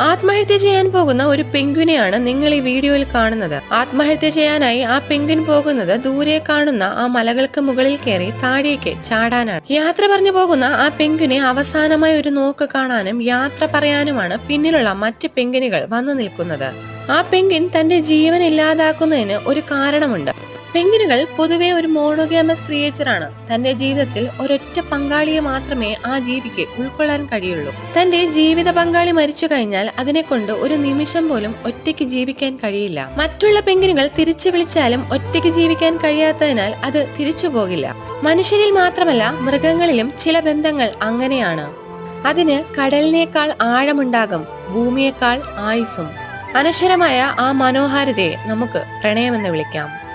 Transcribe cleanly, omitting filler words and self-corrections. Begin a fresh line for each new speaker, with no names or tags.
ആത്മഹത്യ ചെയ്യാൻ പോകുന്ന ഒരു പെൻഗ്വിനെയാണ് നിങ്ങൾ ഈ വീഡിയോയിൽ കാണുന്നത്. ആത്മഹത്യ ചെയ്യാനായി ആ പെൻഗ്വിൻ പോകുന്നത് ദൂരെ കാണുന്ന ആ മലകൾക്ക് മുകളിൽ കയറി താഴേക്ക് ചാടാനാണ്. യാത്ര പറഞ്ഞു പോകുന്ന ആ പെൻഗ്വിനെ അവസാനമായി ഒരു നോക്ക് കാണാനും യാത്ര പറയാനുമാണ് പിന്നിലുള്ള മറ്റ് പെൻഗ്വിനുകൾ വന്നു നിൽക്കുന്നത്. ആ പെൻഗ്വിൻ തന്റെ ജീവൻ ഇല്ലാതാക്കുന്നതിന് ഒരു കാരണമുണ്ട്. പെൻഗ്വിനുകൾ പൊതുവെ ഒരു മോണോഗാമസ് ക്രിയേച്ചറാണ്. തന്റെ ജീവിതത്തിൽ ഒരൊറ്റ പങ്കാളിയെ മാത്രമേ ആ ജീവിക്ക് ഉൾക്കൊള്ളാൻ കഴിയുള്ളൂ. തന്റെ ജീവിത പങ്കാളി മരിച്ചു കഴിഞ്ഞാൽ അതിനെ കൊണ്ട് ഒരു നിമിഷം പോലും ഒറ്റയ്ക്ക് ജീവിക്കാൻ കഴിയില്ല. മറ്റുള്ള പെൻഗ്വിനുകൾ തിരിച്ചു വിളിച്ചാലും ഒറ്റയ്ക്ക് ജീവിക്കാൻ കഴിയാത്തതിനാൽ അത് തിരിച്ചു പോകില്ല. മനുഷ്യരിൽ മാത്രമല്ല മൃഗങ്ങളിലും ചില ബന്ധങ്ങൾ അങ്ങനെയാണ്. അതിന് കടലിനേക്കാൾ ആഴമുണ്ടാകും, ഭൂമിയേക്കാൾ ആയുസ്സും. അനശ്വരമായ ആ മനോഹാരിതയെ നമുക്ക് പ്രണയമെന്ന് വിളിക്കാം.